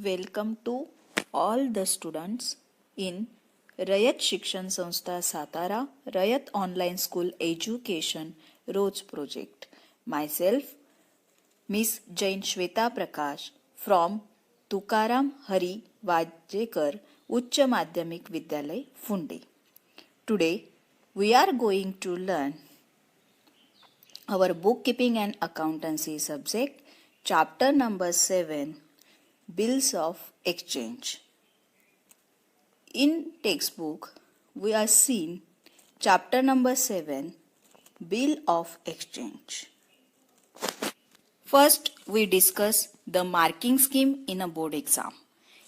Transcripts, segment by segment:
Welcome to all the students in Rayat Shikshan Sanstha Satara, Rayat Online School Education Roads Project. Myself, Miss Jain Shweta Prakash from Tukaram Hari Vajekar Uchcha Madhyamik Vidyalay, Funde. Today, we are going to learn our bookkeeping and accountancy subject, chapter number 7, Bills of Exchange. In textbook, we are seeing chapter number 7, Bill of Exchange. First, we discuss the marking scheme in a board exam.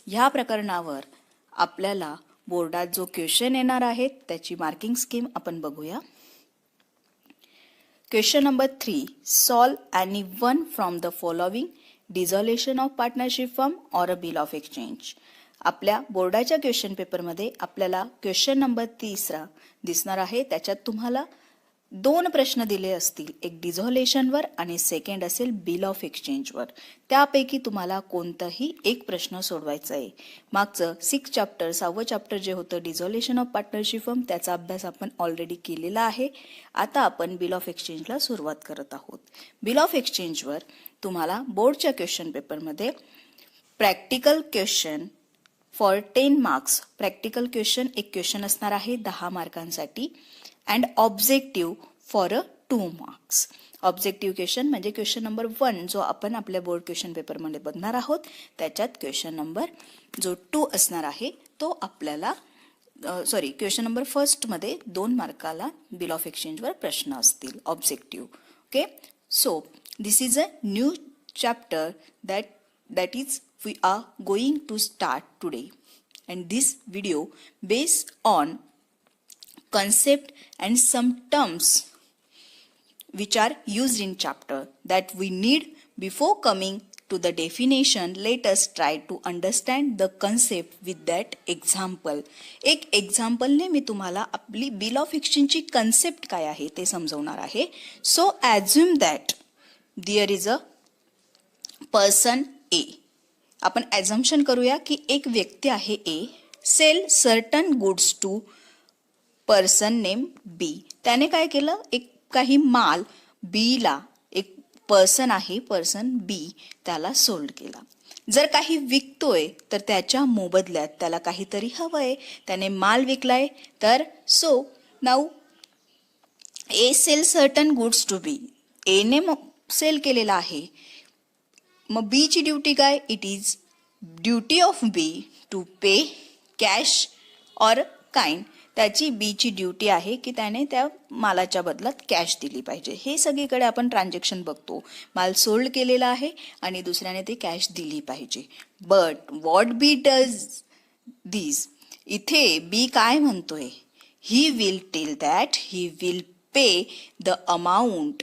ह्या प्रकरणावर आपल्याला बोर्डात जो question येणार आहे त्याची marking scheme आपण बघूया. Question number 3. Solve any one from the following: dissolution of partnership firm or a bill of exchange. आपल्या बोर्डाच्या क्वेश्चन पेपरमध्ये आपल्याला क्वेश्चन नंबर 3 दिसणार आहे. त्याच्यात तुम्हाला 2 प्रश्न दिले असतील, एक डिझॉल्युशनवर आणि सेकंड असेल बिल ऑफ एक्सचेंजवर. त्यापैकी तुम्हाला कोणताही एक प्रश्न सोडवायचा आहे. मागचं 6 चॅप्टर 6वं चॅप्टर जे होतं डिझॉल्युशन ऑफ पार्टनरशिप फर्म त्याचा अभ्यास आपण ऑलरेडी केलेला आहे. आता आपण बिल ऑफ एक्सचेंजला सुरुवात करत आहोत. बिल ऑफ एक्सचेंजवर तुम्हाला बोर्डच्या क्वेश्चन पेपरमध्ये practical question for 10 marks, practical question एक क्वेश्चन असणार आहे 10 मार्कांसाठी, and objective for 2 marks. Objective question म्हणजे क्वेश्चन नंबर 1 जो आपण आपल्या बोर्ड क्वेश्चन पेपरमध्ये बघणार आहोत, त्याच्यात क्वेश्चन नंबर जो 2 असणार आहे तो आपल्याला क्वेश्चन नंबर 1 मध्ये 2 मार्काला बिल ऑफ एक्सचेंजवर प्रश्न असतील objective. Okay, so this is a new chapter that is we are going to start today, and this video based on concept and some terms which are used in chapter that we need before coming to the definition. Let us try to understand the concept with that example. एक example ने मी तुम्हाला आपली bill of exchange ची concept काय आहे ते समजवणार आहे. So assume that there is a person A. आपण assumption करूया की एक व्यक्ती आहे A, sell certain goods to person name B. त्याने काय केलं, एक काही माल B ला, एक पर्सन आहे पर्सन B त्याला सोल्ड केला. जर काही विकतोय तर त्याच्या मोबदल्यात त्याला काहीतरी हवंय, त्याने माल विकलाय. तर so now A sell certain goods to B. A ने सेल केलेला आहे. मग बी ची ड्युटी काय, it is duty of B to pay cash or kind. त्याची बी ची ड्युटी आहे की त्याने त्या मालाच्या बदल्यात कॅश दिली पाहिजे. हे सगळीकडे आपण ट्रान्झॅक्शन बघतो, माल सोल्ड केलेला आहे आणि दुसऱ्याने ते कॅश दिली पाहिजे. But what B does this, इथे बी काय म्हणतोय, he will tell that he will pay the amount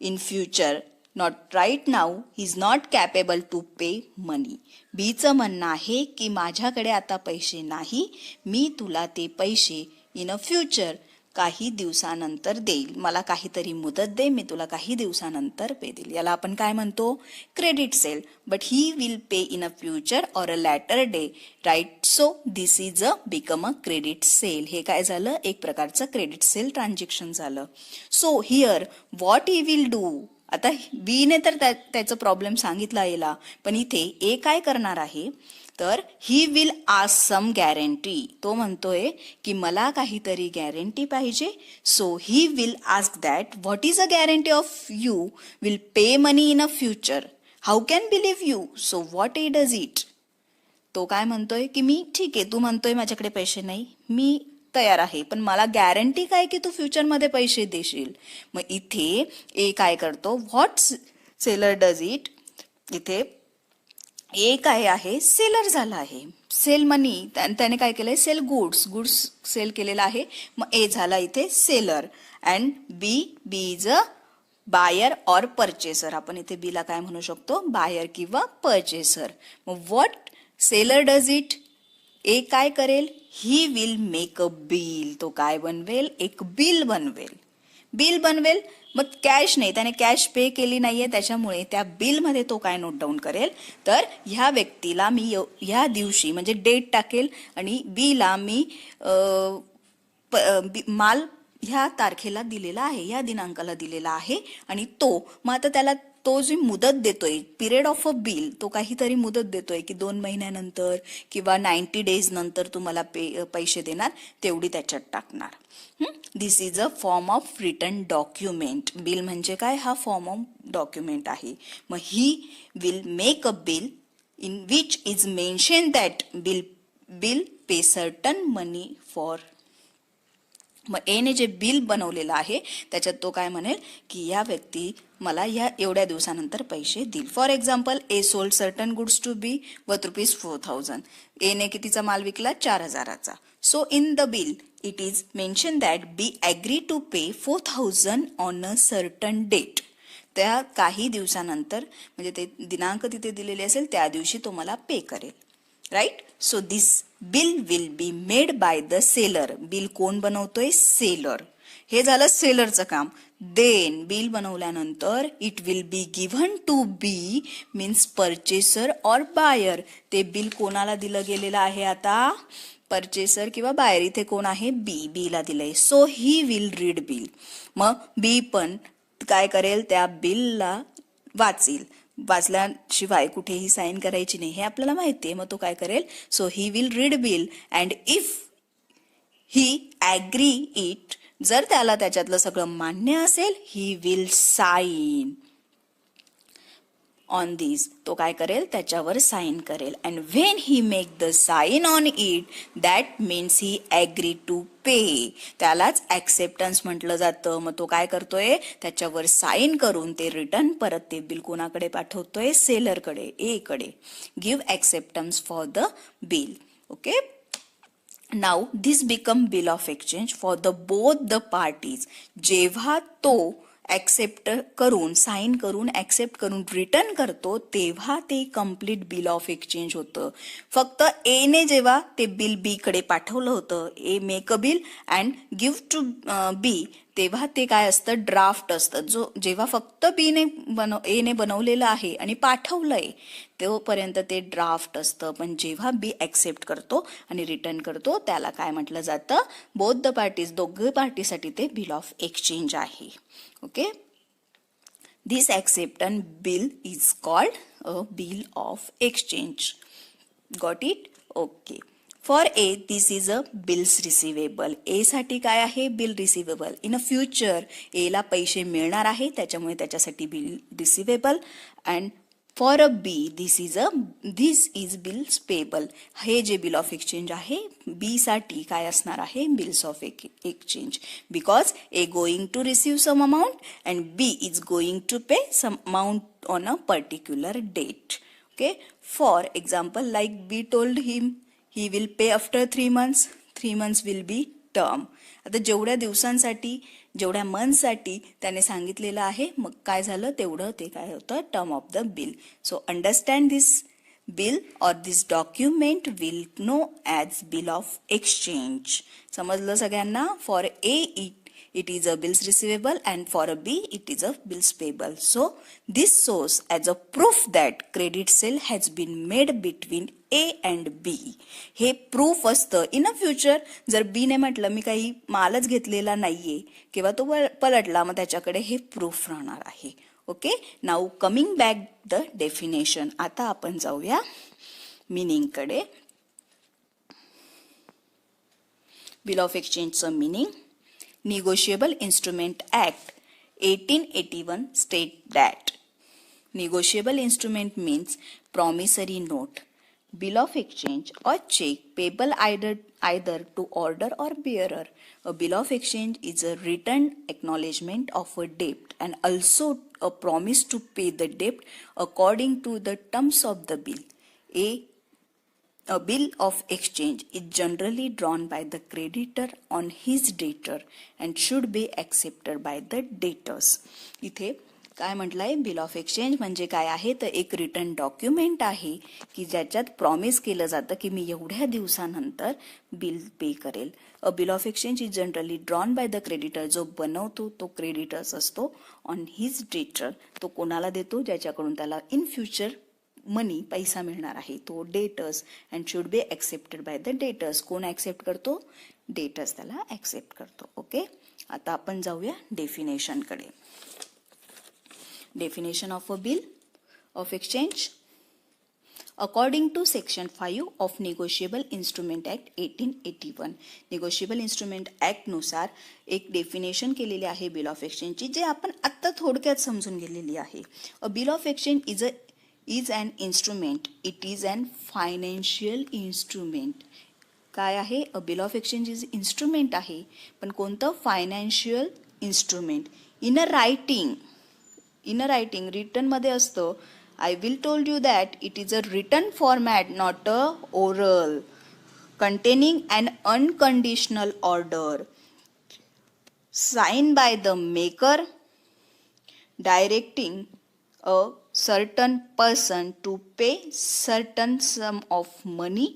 in future. Not right now, he is not capable to pay money. बीचं म्हणणं आहे की माझ्याकडे आता पैसे नाही, मी तुला ते पैसे इन अ फ्युचर काही दिवसानंतर देईल. मला काहीतरी मुदत दे, मी तुला काही दिवसानंतर पे देईल. याला आपण काय म्हणतो, credit sale. But he will pay in a future or a later day, right. So this is a become a credit sale. हे काय झालं, एक प्रकारचं क्रेडिट सेल ट्रान्झॅक्शन झालं. सो हिअर व्हॉट ही विल डू, आता बी ने तर त्याचा प्रॉब्लेम सांगितला याला, पण इथे ए काय करणार आहे, तर he will ask some guarantee. तो म्हणतोय की मला काहीतरी गॅरंटी पाहिजे. So he will ask that what is a guarantee of you will pay money in a future, how can believe you. So what it does it. तो काय म्हणतोय की मी ठीक आहे, तू म्हणतोय माझ्याकडे पैसे नाही, मी तयार आहे, पण मला गॅरंटी काय की तू फ्युचरमध्ये पैसे देशील. मग इथे ए काय करतो, व्हॉट सेलर डज इट. इथे ए काय आहे, सेलर झाला आहे. सेल मनी, त्याने काय केलंय, सेल गुड्स सेल केलेला आहे. मग ए झाला इथे seller, and B is a buyer or purchaser. आपण इथे बीला काय म्हणू शकतो, बायर किंवा परचेसर. मग व्हॉट सेलर डज इट, ए काय करेल, ही विल मेक अ बिल. तो काय बनवेल, एक बिल बनवेल. मग कॅश नाही, त्याने कॅश पे केली नाहीये, त्याच्यामुळे त्या बिलमध्ये तो काय नोट डाऊन करेल, तर ह्या व्यक्तीला मी ह्या दिवशी म्हणजे डेट टाकेल आणि बीला मी माल ह्या तारखेला दिलेला आहे, ह्या दिनांकाला दिलेला आहे आणि मग आता त्याला तो जी मुदत देतोय, पिरियड ऑफ अ बिल, तो काहीतरी मुदत देतोय की 2 महिन्यानंतर किंवा 90 डेज नंतर तुम्हाला पैसे देणार, तेवढी त्याच्यात टाकणार. This is a form of written document. Bill म्हणजे काय, हा फॉर्म ऑफ डॉक्युमेंट आहे. मग he will make a bill in which is mentioned that bill pay certain money for. मग एने जे बिल बनवलेलं आहे त्याच्यात तो काय म्हणेल की या व्यक्ती मला या एवढ्या दिवसानंतर पैसे देईल. For example, A sold certain goods to be worth ₹4,000. एने कितीचा माल विकला, 4,000चा. So in the bill it is mention that B agree to pay 4,000 on a certain date. त्या काही दिवसानंतर म्हणजे ते दिनांक तिथे दिलेले असेल त्या दिवशी तो मला पे करेल. Right. So this bill will be made by the seller. Bill कोण बनवतोय, सेलर. हे झालं सेलरचं काम. देन बिल बनवल्यानंतर it will be given to B means purchaser or buyer. ते बिल कोणाला दिलं गेलेलं आहे आता, परचेसर किंवा बायर. इथे कोण आहे, बीला दिलंय. So he will read bill. मग बी पण काय करेल, त्या बिलला वाचेल. वाचल्याशिवाय कुठेही साईन करायची नाही हे आपल्याला माहिती आहे. मग तो काय करेल, so he will read bill and if he agree it, जर त्याला त्याच्यातलं सगळं मान्य असेल, he will sign on this. तो काय करेल, त्याच्यावर साईन करेल. And when he make the sign on it, that means he agree to pay. त्यालाच ॲक्सेप्टन्स म्हटलं जातं. मग तो काय करतोय, त्याच्यावर साईन करून ते रिटर्न परत ते बिल कोणाकडे पाठवतोय, सेलरकडे, ए कडे. Give acceptance for the bill. Okay. Now this become bill of exchange for the both the parties. जेव्हा तो ॲक्सेप्ट करून, साईन करून, ॲक्सेप्ट करून रिटर्न करतो, तेव्हा ते कम्प्लीट बिल ऑफ एक्सचेंज होतं. फक्त एने जेव्हा ते बिल बी कडे पाठवलं होतं, A make a bill and give to B, तेव्हा ते काय असतं, ड्राफ्ट असतं. जेव्हा फक्त एने बनवलेलं आहे आणि पाठवलंय तोपर्यंत ते ड्राफ्ट असतं. पण जेव्हा बी ॲक्सेप्ट करतो आणि रिटर्न करतो, त्याला काय म्हटलं जातं, बोथ द पार्टीज, दोघे पार्टीसाठी ते बिल ऑफ एक्सचेंज आहे. Okay. This acceptance bill is called a bill of exchange. Got it? Okay. For A this is a bills receivable. A साठी काय आहे, bill receivable. In a future एला पैसे मिळणार आहे, त्याच्यामुळे त्याच्यासाठी bill receivable. And for a B this is bills payable. हे जे बिल ऑफ एक्सचेंज आहे, बी साठी काय असणार आहे, bills of exchange. Because A going to receive some amount and B is going to pay some amount on a particular date. Okay, for example, like we told him he will pay after 3 months. 3 months will be term. आता जेवढ्या दिवसांसाठी, जेवढ्या मंथसाठी त्याने सांगितलेलं आहे, मग काय झालं, तेवढं ते काय होतं, term of the bill. So understand this bill और this document will know as bill of exchange. समजलं सगळ्यांना? For A it is a bills receivable and for a B it is a bills payable. So this shows as a proof that credit sale has been made between A and B. हे proof असतं. In a future जर बी ने म्हटलं मी काही मालच घेतलेला नाहीये किंवा तो पलटला, मग त्याच्याकडे हे प्रूफ राहणार आहे. Okay. Now coming back the definition. आता आपण जाऊया मिनिंग कडे. बिल ऑफ एक्सचेंजचं meaning. Negotiable Instrument Act 1881 state that negotiable instrument means promissory note, bill of exchange or check payable either to order or bearer. A bill of exchange is a written acknowledgement of a debt and also a promise to pay the debt according to the terms of the bill. A bill of exchange is generally drawn by the creditor on his debtor and should be accepted by the debtors. इथे काय म्हटलंय, bill of exchange म्हणजे काय आहे, तर एक return document आहे की ज्याच्यात प्रॉमिस केलं जातं की मी एवढ्या दिवसानंतर बिल पे करेल. अ bill of exchange is generally drawn by the creditor. जो बनवतो तो क्रेडिटर्स असतो. ऑन हिज डेटर, तो कोणाला देतो, ज्याच्याकडून त्याला इन फ्युचर मनी पैसा मिळणार आहे, तो debtors. And should be accepted by the debtors. कोण ॲक्सेप्ट करतो, डेटर्स त्याला ॲक्सेप्ट करतो. ओके, आता आपण जाऊया डेफिनेशनकडे. Definition of a bill of exchange. According to Section 5 of Negotiable Instrument Act 1881, Negotiable Instrument Act नुसार एक डेफिनेशन केलेली आहे बिल ऑफ एक्सचेंजची, जे आपण आत्ता थोडक्यात समजून गेलेली आहे. A bill of exchange is an instrument. It is an financial instrument. काय आहे, a bill of exchange is instrument आहे, पण कोणतं, financial instrument. In a writing written मध्ये असतं. I will told you that it is a written format, not a oral, containing an unconditional order signed by the maker directing a certain person to pay certain sum of money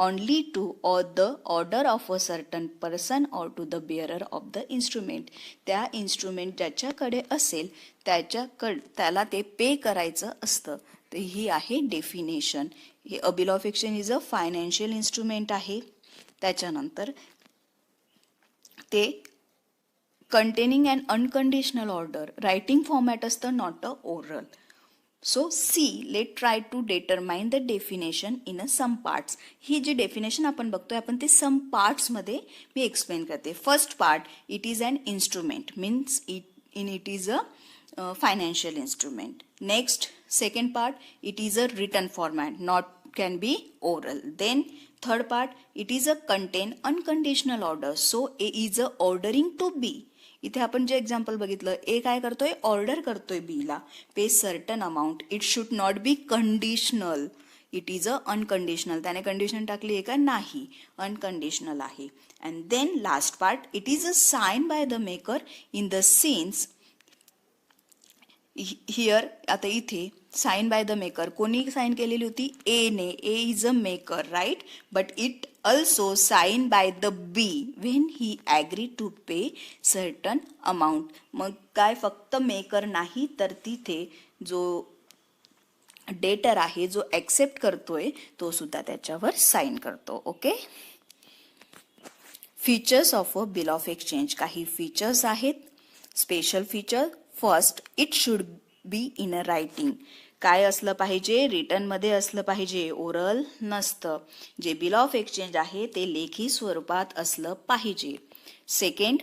only to or the order of a certain person or to the bearer of the instrument. त्या instrument ज्याच्याकडे असेल त्याला ते पे करायचं असतं. तर ही आहे definition. हे a bill of exchange is a financial instrument आहे. त्याच्यानंतर ते containing and unconditional order, writing format असतं, not a oral. So see, let try to determine the definition in a some parts. ही जी डेफिनेशन आपण बघतोय आपण ते सम पार्ट्समध्ये मी एक्सप्लेन करते. First part, it is an instrument, means it is a financial instrument. Next, second part, it is a written format, not can be oral. Then third part, it is a contain unconditional order, so A is a ordering to B. इथे आपण जे example बघितलं, ए काय करतोय, order करतोय B ला pay certain amount. It should not be conditional, it is a unconditional. त्याने condition टाकली आहे का, नाही, अनकंडिशनल आहे. And then last part, it is a sign by the maker in the sense. Here आता इथे साइन बाय द मेकर, कोणी sign केलेली होती, ए ने. A is a maker, right, but it also sign by the B when he agree to pay certain amount. मग काय, फक्त maker नाही तर तिथे जो डेटर आहे, जो ॲक्सेप्ट करतोय, तो सुद्धा त्याच्यावर साइन करतो. Okay, features of a bill of exchange. काही फीचर्स आहेत, special feature. First, it should be in a writing. काय असलं पाहिजे, रिटर्न मध्ये असलं पाहिजे, ओरल नसतं. जे बिल ऑफ एक्सचेंज आहे ते लेखी स्वरूपात असलं पाहिजे. Second,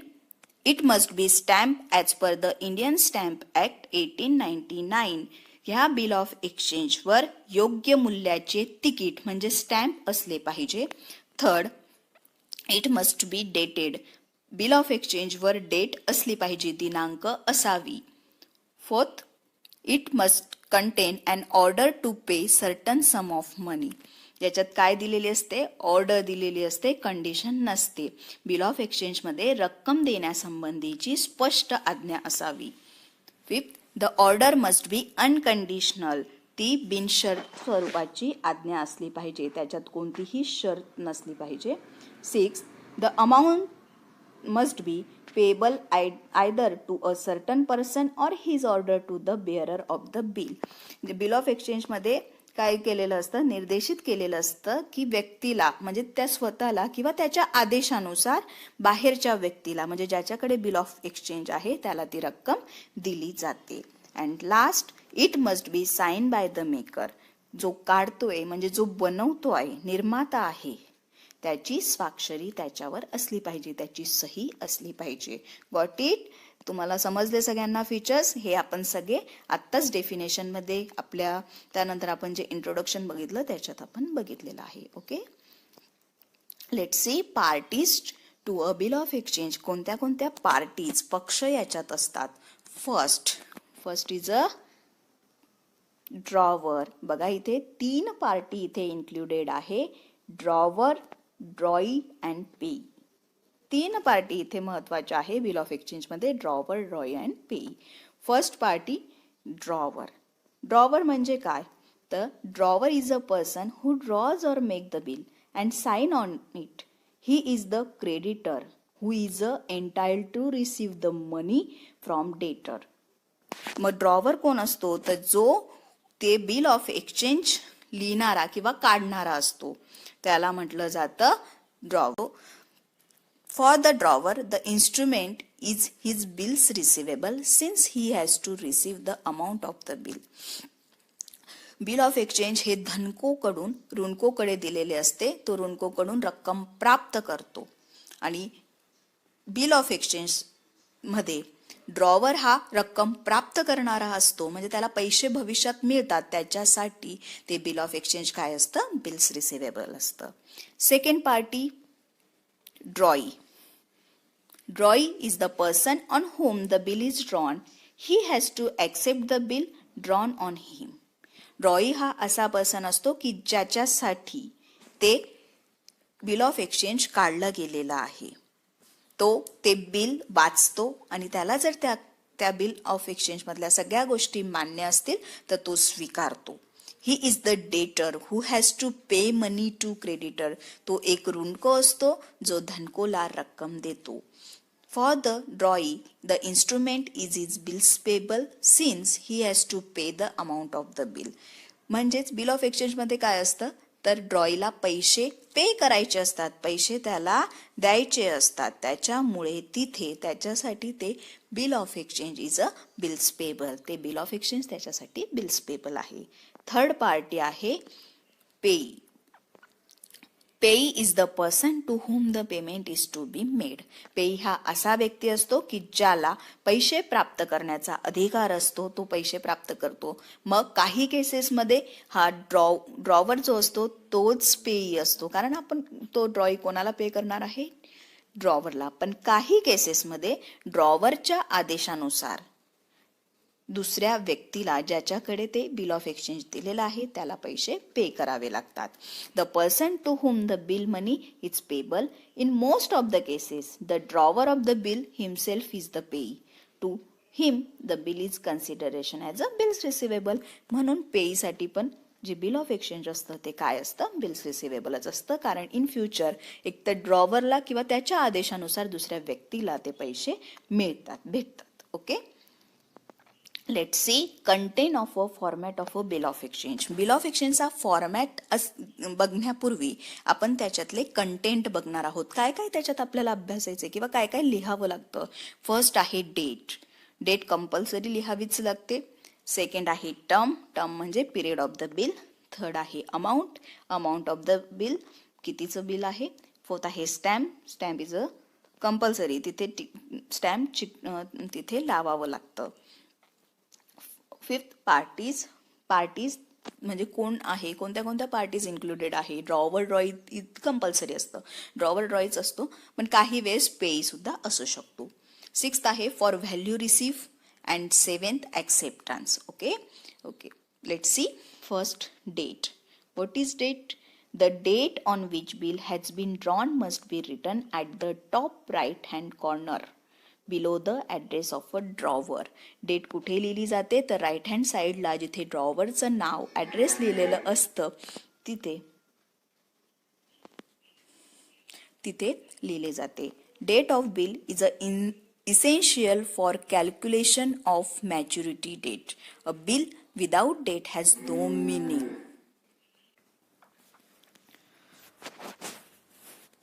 it must B stamp as per the Indian Stamp act 1899. ह्या बिल ऑफ एक्सचेंजवर योग्य मूल्याचे तिकीट म्हणजे स्टॅम्प असले पाहिजे. Third, it must be dated. Bill of एक्सचेंजवर डेट असली पाहिजे, दिनांक असावी. Fourth, it must contain an order to pay certain sum of money. याच्यात काय दिलेली असते, ऑर्डर दिलेली असते, कंडिशन नसते. बिल ऑफ एक्सचेंजमध्ये रक्कम देण्यासंबंधीची स्पष्ट आज्ञा असावी. Fifth, the order must be unconditional. ती बिनशर्त स्वरूपाची आज्ञा असली पाहिजे, त्याच्यात कोणतीही शर्त नसली पाहिजे. Six, the amount must be payable either to a certain person or his order to the bearer of the bill. Bill of exchange मध्ये काय केलेलं असतं, निर्देशित केलेलं असतं की व्यक्तीला म्हणजे त्या स्वतःला किंवा त्याच्या आदेशानुसार बाहेरच्या व्यक्तीला म्हणजे ज्याच्याकडे बिल ऑफ एक्सचेंज आहे त्याला ती रक्कम दिली जाते. And last, it must be sign by the maker. जो काढतोय म्हणजे जो बनवतो आहे, निर्माता आहे, त्याची स्वाक्षरी त्याच्यावर असली पाहिजे, त्याची सही असली पाहिजे. Got it? तुम्हाला समजले सगळ्यांना फीचर्स? हे आपण सगळे आत्ताच डेफिनेशनमध्ये आपल्या, त्यानंतर आपण जे इंट्रोडक्शन बघितलं त्याच्यात आपण बघितलेलं आहे. Okay, let's see parties to a bill of exchange. कोणत्या कोणत्या पार्टीज, पक्ष याच्यात असतात. First is a drawer. बघा इथे 3 पार्टी इथे इन्क्लुडेड आहे, ड्रॉवर, ड्रॉई अँड पेई. 3 पार्टी इथे महत्वाच्या आहे बिल ऑफ एक्सचेंज मध्ये, drawer, drawee and payee. First party drawer. Drawer म्हणजे काय? तर drawer is a person who draws or make the bill and sign on it. He is the creditor who is entitled to receive the money from debtor. मग drawer कोण असतो? तर जो ते bill of exchange लिहिणारा किंवा काढणारा असतो त्याला म्हटलं जातं drawer. For the drawer the instrument is his bills receivable since he has to receive the amount of the bill. Bill of exchange हे धनकोकडून ऋणकोकडे दिलेले असते. तो ऋणकोकडून रक्कम प्राप्त करतो आणि बिल ऑफ एक्सचेंज मध्ये ड्रॉवर हा रक्कम प्राप्त करणारा असतो, म्हणजे त्याला पैसे भविष्यात मिळतात, त्याच्यासाठी ते बिल ऑफ एक्सचेंज काय असतं? बिल्स रिसिवेबल असतं. Second party drawee. Drawee is the person on whom the bill is drawn. He has to accept the bill drawn on him. Drawee हा असा पर्सन असतो की ज्याच्यासाठी ते बिल ऑफ एक्सचेंज काढलं गेलेला आहे. तो ते बिल वाचतो आणि त्याला जर त्या बिल ऑफ एक्सचेंज मधल्या सगळ्या गोष्टी मान्य असतील तर तो स्वीकारतो. ही is the debtor who has to pay money to creditor. तो एक ऋणको असतो जो धनकोला रक्कम देतो. For the drawee the instrument is is bills payable since he has to pay the amount of the bill. म्हणजेच बिल ऑफ एक्सचेंज मध्ये काय असतं? तर ड्रॉईला पैसे पे करायचे असतात, पैसे त्याला द्यायचे असतात, त्याच्यामुळे तिथे त्याच्यासाठी ते bill of exchange is a bills payable. ते बिल ऑफ एक्सचेंज त्याच्यासाठी बिल्स पेबल आहे. थर्ड पार्टी आहे payee. Payee is the person to whom the payment is to be made. Payee हा असा व्यक्ती असतो की ज्याला पैसे प्राप्त करण्याचा अधिकार असतो, तो पैसे प्राप्त करतो. मग काही केसेसमध्ये हा ड्रॉवर जो असतो तोच पेई असतो, कारण आपण तो ड्रॉई कोणाला पे करणार आहे? ड्रॉवरला. पण काही केसेसमध्ये ड्रॉवरच्या आदेशानुसार दुसऱ्या व्यक्तीला ज्याच्याकडे ते बिल ऑफ एक्सचेंज दिलेलं आहे त्याला पैसे पे करावे लागतात. The person to whom the bill money is payable. In most of the cases the drawer of the bill himself is the payee. To him the bill is consideration as a bills receivable. म्हणून पेईसाठी पण जे bill of exchange असतं ते काय असतं? Bills रिसिवेबलच असतं, कारण इन फ्युचर एक तर ड्रॉवरला किंवा त्याच्या आदेशानुसार दुसऱ्या व्यक्तीला ते पैसे भेटतात. Okay. Let's see content of a format of a bill of exchange. Bill of एक्सचेंजचा फॉर्मॅट बघण्यापूर्वी आपण त्याच्यातले कंटेंट बघणार आहोत. काय काय त्याच्यात आपल्याला अभ्यासायचे किंवा काय काय लिहावं लागतं. फर्स्ट आहे डेट. डेट कंपल्सरी लिहावीच लागते. सेकंड आहे टर्म. टर्म म्हणजे period of the bill. Third आहे amount. Amount of the bill, कितीचं बिल आहे. फोर्थ आहे stamp. Stamp is a compulsory, तिथे स्टॅम्प तिथे लावावं लागतं. फिफ्थ पार्टीज म्हणजे कोण आहे, कोणत्या कोणत्या पार्टीज इन्क्लुडेड आहे. ड्रॉवर ड्रॉई कंपल्सरी असतं, ड्रॉवर ड्रॉईच असतो, पण काही वेळेस पेई सुद्धा असू शकतो. सिक्स्थ आहे for value receive and seventh acceptance. Okay let's see. First date. What is date? The date on which bill has been drawn must be written at the top right hand corner below the address of a drawer. Date कुठे लिहिली जाते? तर right hand साईडला जिथे ड्रॉवरचं नाव, address लिहिलेलं असतं तिथे लिहिले जाते. Date of bill is a essential for calculation of maturity date. A bill without date has no meaning.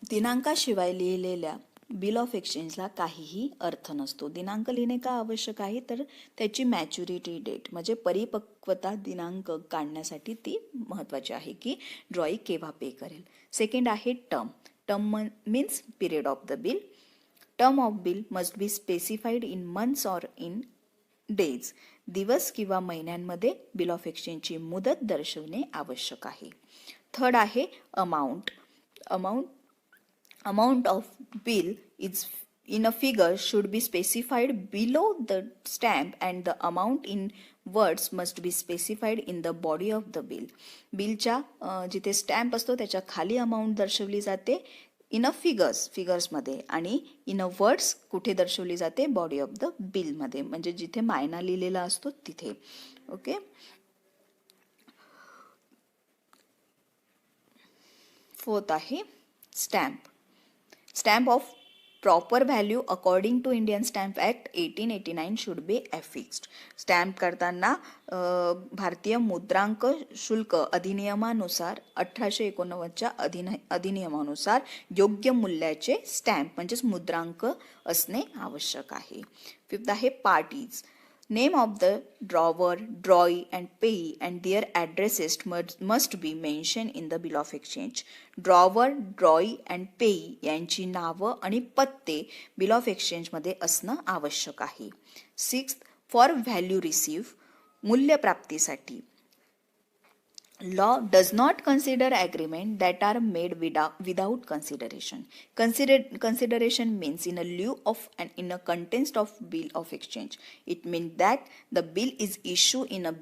दिनांकाशिवाय लिहिलेल्या बिल ऑफ एक्सचेंजला काहीही अर्थ नसतो. दिनांक लिहिणे का आवश्यक आहे? तर त्याची मॅच्युरिटी डेट म्हणजे परिपक्वता दिनांक काढण्यासाठी ती महत्वाची आहे की ड्रॉई केव्हा पे करेल. सेकंड आहे term. Term means period of the bill. Term of bill must be specified in months or in days. दिवस किंवा महिन्यांमध्ये बिल ऑफ एक्सचेंजची मुदत दर्शवणे आवश्यक आहे. थर्ड आहे amount. Amount of bill is in a figure should be specified below the stamp and the amount in words must be specified in the body of the bill. बिलच्या जिथे stamp असतो त्याच्या खाली अमाऊंट दर्शवली जाते, in अ फिगर्समध्ये आणि in a words कुठे दर्शवली जाते, बॉडी ऑफ द बिलमध्ये, म्हणजे जिथे मायना लिहिलेला असतो तिथे. ओके. फोर्थ आहे stamp of proper value according to Indian Stamp Act 1889 should be affixed. Stamp करताना भारतीय मुद्रांक शुल्क अधिनियमानुसार 1889च्या अधिनियमानुसार योग्य मूल्याचे स्टॅम्प म्हणजेच मुद्रांक असणे आवश्यक आहे. फिफ्थ आहे parties. Name of the drawer, drawee and payee and their addresses must be mentioned in the bill of exchange. Drawer, drawee and payee यांची नावं आणि पत्ते बिल ऑफ एक्सचेंजमध्ये असणं आवश्यक आहे. सिक्स्थ, फॉर व्हॅल्यू रिसीव्ह, मूल्यप्राप्तीसाठी. Law does not consider agreement that are made without consideration. Consideration means in a lieu of and in a context of bill of exchange. It means that the bill is issued in a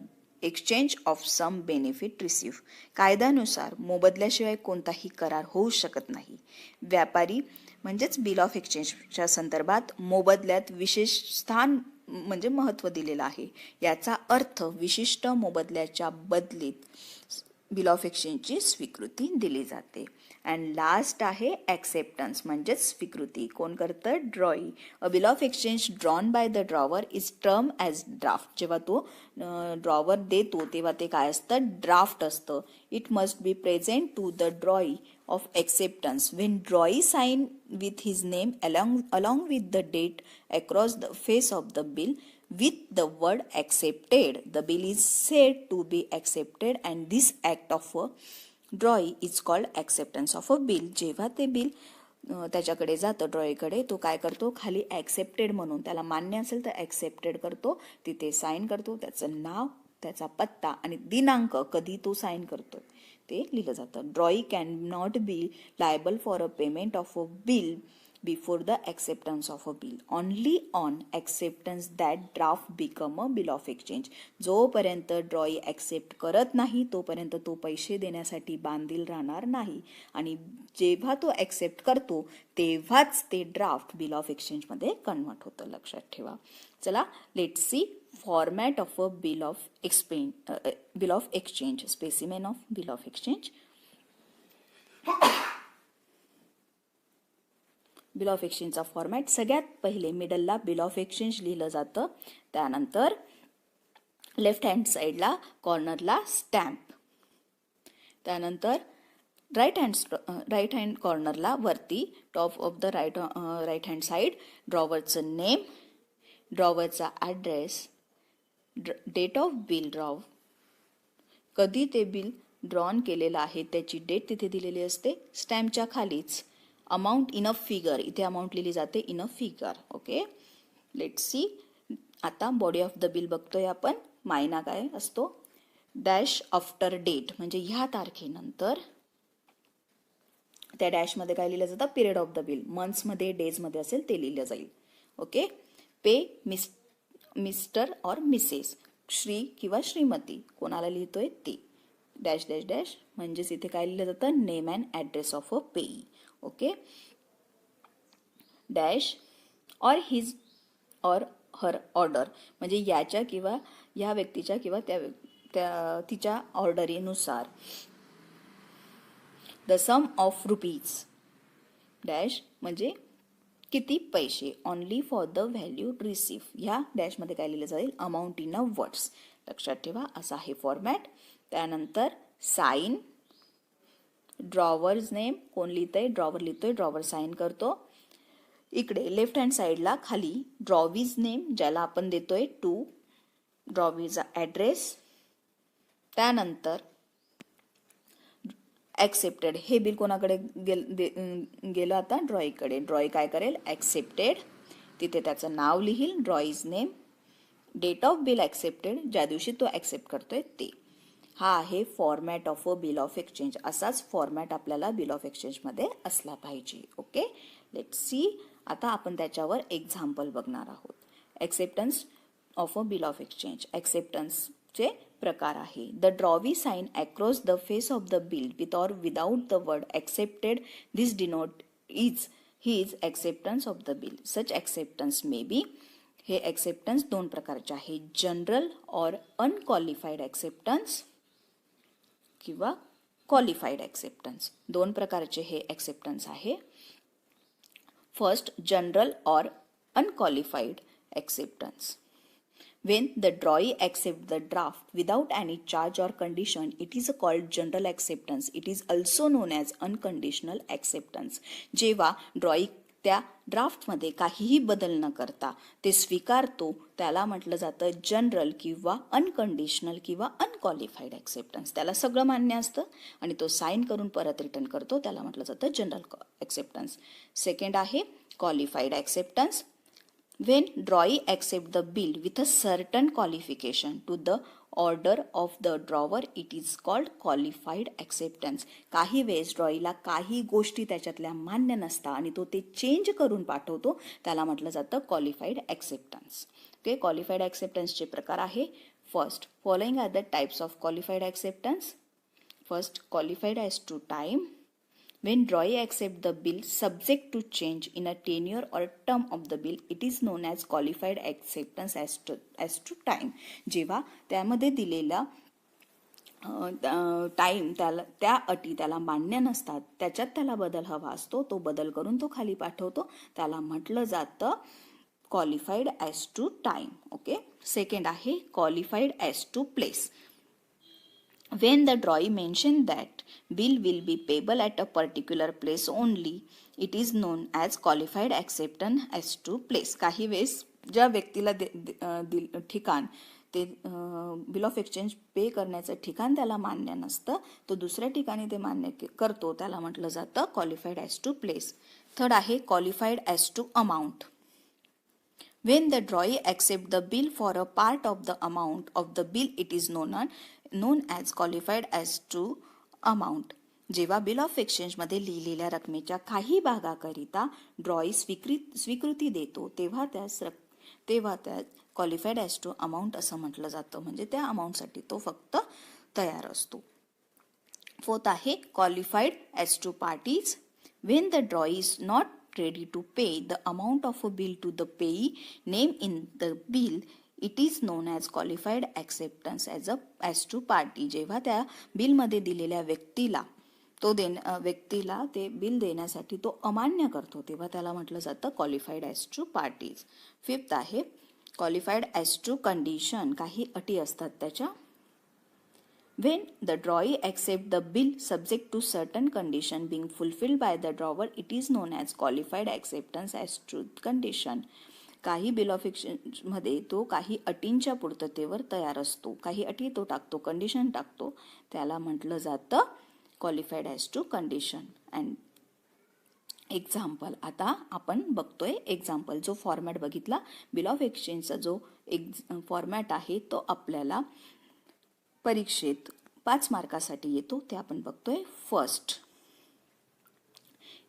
exchange of some benefit received. कायद्यानुसार मोबदल्याशिवाय कोणताही करार होऊ शकत नाही. व्यापारी म्हणजेच bill of एक्सचेंजच्या संदर्भात मोबदल्यात विशेष स्थान म्हणजे महत्त्व दिलेलं आहे. याचा अर्थ विशिष्ट मोबदल्याच्या बदलीत बिल ऑफ एक्सचेंजची स्वीकृती दिली जाते. अँड लास्ट आहे ॲक्सेप्टन्स म्हणजेच स्वीकृती. कोण करतं? ड्रॉई. अ bill of exchange drawn by the drawer is term as draft. जेव्हा तो ड्रॉवर देतो तेव्हा ते काय असतं? ड्राफ्ट असतं. It must be present to the drawee of acceptance when drawee sign with his name along with the date across the face of the bill with the word accepted. The bill is said to be accepted and this act of a drawee is called acceptance of a bill. जेव्हा ते bill त्याच्याकडे जातं ड्रॉईकडे, तो काय करतो? खाली accepted म्हणून त्याला मान्य असेल तर ॲक्सेप्टेड करतो, तिथे साईन करतो, त्याचं नाव, त्याचा पत्ता आणि दिनांक कधी तो साईन करतो ते लिहिलं जातं. ड्रॉई can not be liable for a payment of a bill before the acceptance of a bill. Only on acceptance that draft become a bill of exchange. जोपर्यंत ड्रॉई ॲक्सेप्ट करत नाही तोपर्यंत तो पैसे देण्यासाठी बांधील राहणार नाही आणि जेव्हा तो ॲक्सेप्ट करतो तेव्हाच ते ड्राफ्ट बिल ऑफ एक्सचेंजमध्ये कन्वर्ट होतं. लक्षात ठेवा. चला, let see format of a bill of exchange. Specimen of bill of exchange. Bill of एक्सचेंजचा फॉर्मॅट. सगळ्यात पहिले मिडलला बिल ऑफ एक्सचेंज लिहिलं जातं, त्यानंतर लेफ्ट हँड साईडला कॉर्नरला स्टॅम्प, त्यानंतर राईट हँड कॉर्नरला वरती top of the right hand side ड्रॉवरचं नेम, ड्रॉवरचा address, date of bill drawn, कधी ते बिल ड्रॉन केलेलं आहे त्याची डेट तिथे दिलेली असते. स्टॅम्पच्या खालीच अमाऊंट इन अ फिगर, इथे अमाऊंट लिहिली जाते in a figure. Okay, let see. आता बॉडी ऑफ द बिल बघतोय आपण. मायना काय असतो? डॅश आफ्टर डेट, म्हणजे ह्या तारखेनंतर. त्या डॅशमध्ये काय लिहिलं जातं? Period of the bill. मंथ्समध्ये डेजमध्ये असेल ते लिहिलं जाईल. ओके. पे मिस्टर और मिसेस, श्री किंवा श्रीमती, कोणाला लिहितोय ते. डॅश डॅश डॅश म्हणजेच इथे काय लिहिलं जातं? Name and address of a पेई. ओके. डॅश और हिज और हर ऑर्डर, म्हणजे याच्या किंवा या व्यक्तीच्या किंवा त्या तिच्या ऑर्डरीनुसार. The sum of rupees dash म्हणजे किती पैसे. Only for the value receive, ह्या डॅशमध्ये काय लिहिलं जाईल? Amount in a words. लक्षात ठेवा, असा आहे फॉर्मॅट. त्यानंतर साईन, ड्रॉवर्स नेम, कोण लिहितंय? ड्रॉवर लिहितोय, ड्रॉवर साईन करतो. इकडे लेफ्ट हँड साईडला खाली ड्रॉवीज नेम, ज्याला आपण देतोय टू, ड्रॉवीचा ॲड्रेस, त्यानंतर ॲक्सेप्टेड, हे बिल कोणाकडे गेलं? आता ड्रॉईकडे. ड्रॉई काय करेल? ॲक्सेप्टेड, तिथे त्याचं नाव लिहील, drawee's name, date of bill accepted, ज्या दिवशी तो ॲक्सेप्ट करतोय ते. हा आहे format of a bill of exchange. असाच फॉर्मॅट आपल्याला बिल ऑफ एक्सचेंजमध्ये असला पाहिजे. Okay, let see. आता आपण त्याच्यावर एक्झाम्पल बघणार आहोत. Acceptance of a bill of exchange. ॲक्सेप्टन्सचे प्रकार आहे. The drawee sign across the face of the bill with or without the word accepted. This is his acceptance of the bill. Such acceptance may be, हे acceptance दोन प्रकारचे आहे, general और अनक्वालिफाईड acceptance किंवा qualified acceptance. दोन प्रकारचे हे acceptance आहे. फर्स्ट, जनरल और unqualified acceptance. When the drawee accepts the draft without any charge or condition, it is called general acceptance. It is also known as unconditional acceptance. जेव्हा ड्रॉई त्या ड्राफ्टमध्ये काहीही बदल न करता ते स्वीकारतो त्याला म्हटलं जातं जनरल किंवा अनकंडिशनल किंवा अनक्वालिफाईड ॲक्सेप्टन्स. त्याला सगळं मान्य असतं आणि तो साईन करून परत रिटर्न करतो, त्याला म्हटलं जातं जनरल ॲक्सेप्टन्स. सेकंड आहे qualified acceptance. When drawee accept the bill with a certain qualification to the order of the drawer, it is called qualified acceptance. काही वेळेस ड्रॉईला काही गोष्टी त्याच्यातल्या मान्य नसतात आणि तो ते चेंज करून पाठवतो, त्याला म्हटलं जातं क्वालिफाईड ॲक्सेप्टन्स. ओके, क्वालिफाईड ॲक्सेप्टन्सचे प्रकार आहे. First, following are the types of qualified acceptance. First, qualified as to time. When drawee accept the bill subject to change in a tenure or term of the bill, it is known as qualified acceptance as to time. जेव्हा त्यामध्ये दिलेला time त्या अटी त्याला मान्य नसतात, त्याच्यात त्याला बदल हवा असतो, तो बदल करून तो खाली पाठवतो, त्याला म्हटलं जातं qualified as to time. Okay. Second आहे qualified as to place. When the drawee mentioned that bill will be payable at a particular place only, it is known as qualified acceptance as to place. काही वेळेस ज्या व्यक्तीला ठिकाण ते bill of exchange पे करण्याचं ठिकाण त्याला मान्य नसतं, तो दुसऱ्या ठिकाणी ते मान्य करतो, त्याला म्हटलं जातं qualified as to place. Third आहे qualified as to amount. When the drawee accept the bill for a part of the amount of the bill, it is known as qualified as to amount. जेव्हा bill of एक्सचेंजमध्ये लिहिलेल्या रकमेच्या काही भागाकरिता ड्रॉई स्वीकृती देतो तेव्हा त्या क्वालिफाईड ॲज टू अमाऊंट असं म्हटलं जातं, म्हणजे त्या अमाऊंटसाठी तो फक्त तयार असतो. फोर्थ आहे qualified as to parties. When the drawee is not ready to pay the amount of a bill to the payee named in the bill, it is known as qualified acceptance as to party. जेव्हा त्या बिलमध्ये दिलेल्या व्यक्तीला ते bill देण्यासाठी तो अमान्य करतो तेव्हा त्याला म्हटलं जातं qualified as to parties. Fifth आहे क्वालिफाईड ॲज टू कंडिशन. काही अटी असतात त्याच्या. When the drawee accept the bill subject to certain condition being fulfilled by the drawer, it is known as qualified acceptance as to condition. काही bill of exchange मध्ये तो काही अटींच्या पूर्ततेवर तयार असतो, काही अटी तो टाकतो, कंडिशन टाकतो, त्याला म्हटलं जातं qualified as to condition. And example आता आपण बघतोय. एक्झाम्पल जो फॉर्मॅट बघितला बिल ऑफ एक्सचेंजचा जो फॉर्मॅट आहे तो आपल्याला परीक्षेत 5 मार्कासाठी येतो, ते आपण बघतोय. फर्स्ट,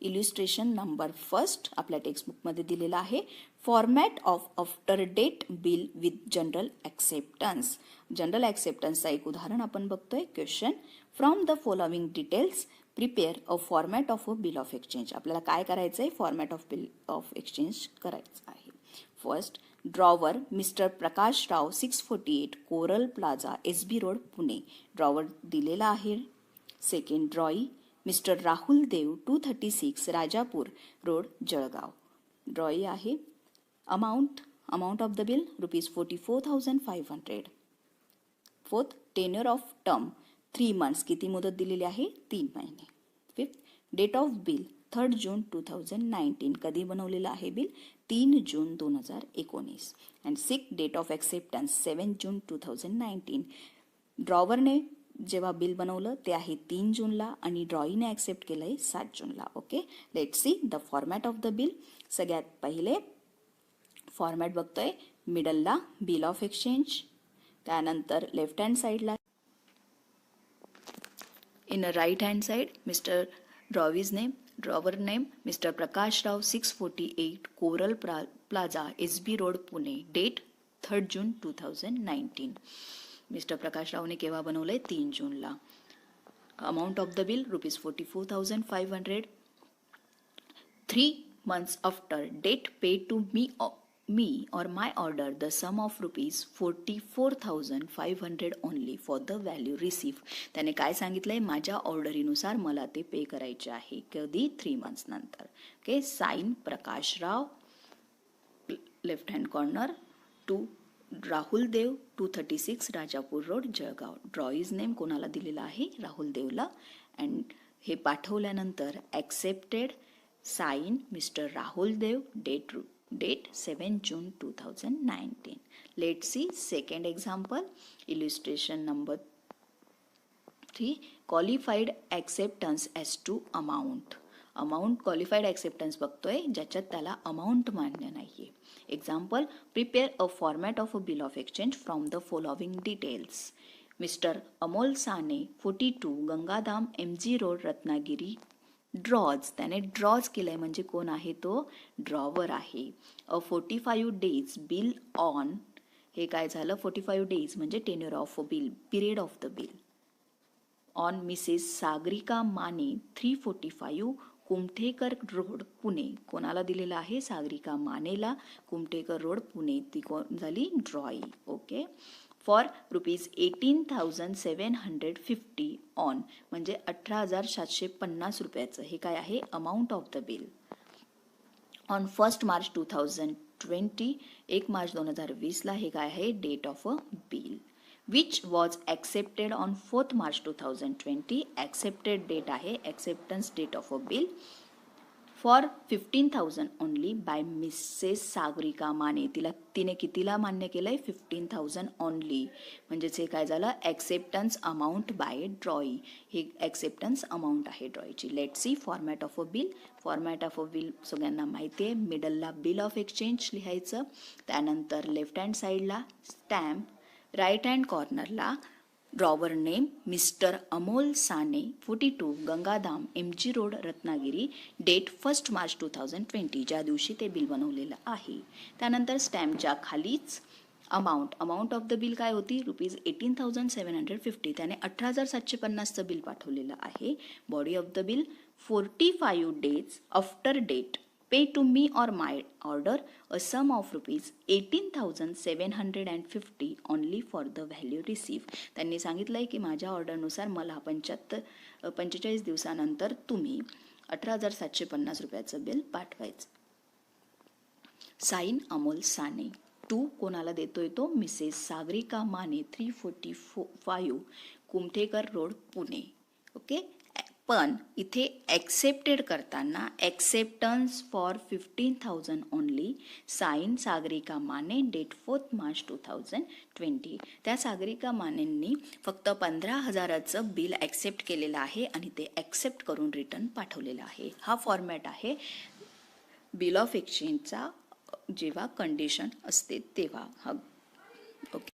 इल्युस्ट्रेशन नंबर फर्स्ट आपल्या टेक्स्टबुकमध्ये दिलेला आहे. Format of after date bill with general acceptance. General ॲक्सेप्टन्सचा एक उदाहरण आपण बघतोय. Question, from the following details prepare a format of a bill of exchange. आपल्याला काय करायचं आहे? Format of bill of exchange करायचं आहे. First, drawer mister Prakash Rao 648 coral plaza SB road Pune. Drawer दिलेला आहे. Second, drawee mister Rahul Dev 236 Rajapur road Jalgaon. Drawee आहे. Amount of the bill ₹44,500. Fourth, tenure of term 3 months. किती मुदत दिलेली आहे? 3 महिने. फिफ्थ, डेट ऑफ बिल 3 जून 2019. कधी बनवलेलं आहे bill? 3 June 2019. And six, date of acceptance 7 June 2019. ड्रॉवरने जेव्हा बिल बनवलं ते आहे 3 जूनला आणि ड्रॉईने ॲक्सेप्ट केलं आहे 7 जूनला. Okay, let see the format of the bill. सगळ्यात पहिले फॉर्मॅट बघतोय. मिडलला बिल ऑफ एक्सचेंज, त्यानंतर लेफ्ट हँड साईडला in a right hand side mister drawee's name, drawer name mister Prakash Rao 648 coral plaza SB road Pune. Date 3 June 2019. Mister Prakash रावने केव्हा बनवलंय? 3 जूनला. Amount of the bill ₹44,500. 3 months after date paid to me or my order the sum of rupees 44,500 only for the value received. त्याने काय सांगितलंय, माझ्या ऑर्डरीनुसार मला ते पे करायचे आहे. कधी? 3 months नंतर. Okay, sign Prakashrao, left hand corner, to Rahul Dev, 236 Rajapur road, Jalgaon. Draw is name कोणाला दिलेला आहे? राहुल देवला. अँड हे पाठवल्यानंतर accepted, sign mister Rahul Dev, date 7 June 2019. Let's see second example. Illustration number 3. Qualified acceptance as to amount. Amount qualified acceptance बघतोय ज्याच्यात त्याला अमाऊंट मान्य नाहीये. Example, prepare a format of a bill of exchange from the following details. Mister Amol Sane, 42 Gangadham MG road, Ratnagiri, draws. त्याने draws केलंय म्हणजे कोण आहे तो? ड्रॉवर आहे. 45 days बिल ऑन, हे काय झालं? 45 days म्हणजे tenure of a bill, period of the bill. On Mrs Sagarika Mane, 345 Kumthekar road, Pune. कोणाला दिलेला आहे? सागरिका मानेला, कुमठेकर रोड, पुणे. ती कोण झाली? Drawee. Okay. For rupees 18,750 on म्हणजे 18,750 रुपयाचं हे काय आहे? Amount of the bill. On 1 March 2020, 1 मार्च 2020ला हे काय आहे? Date of a bill. Which was accepted on 4 March 2020. Accepted date आहे, acceptance date of a bill. For 15,000 only by missus Sagarika Mane. तिने कितीला मान्य केलंय? 15,000 ओनली. म्हणजेच हे काय झालं? Acceptance amount by drawee. हे ॲक्सेप्टन्स अमाऊंट आहे ड्रॉईची. Let see format of a bill. Format of a bill सगळ्यांना माहिती आहे. मिडलला बिल ऑफ एक्सचेंज लिहायचं, त्यानंतर लेफ्ट हँड साईडला स्टॅम्प, राईट हँड कॉर्नरला drawer name mister Amol Sane, 42 Gangadham MG road, Ratnagiri, date 1 March 2020, ज्या दिवशी ते बिल बनवलेलं आहे. त्यानंतर स्टॅम्पच्या खालीच अमाऊंट ऑफ द बिल काय होती? रुपीज 18,750. त्याने 18,750चं बिल पाठवलेलं आहे. Body of the bill, 45 days after date pay to me or my order a sum of rupees 18,750 only for the value receive. त्यांनी सांगितलंय की माझ्या ऑर्डरनुसार मला 45 दिवसानंतर तुम्ही 18,750 रुपयाचं बिल पाठवायचं. साइन अमोल साने. 2 कोणाला देतोय तो? Missus Sagarika Mane, 345 Kumthekar road, Pune. Okay. पण इथे ॲक्सेप्टेड करताना acceptance for 15,000 only, sign Sagarika Mane, date 4 March 2020. त्या सागरिका मानेंनी फक्त 15,000चं बिल ॲक्सेप्ट केलेलं आहे आणि ते ॲक्सेप्ट करून रिटर्न पाठवलेलं आहे. हा फॉर्मॅट आहे बिल ऑफ एक्सचेंजचा जेव्हा कंडिशन असते तेव्हा. हा ओके.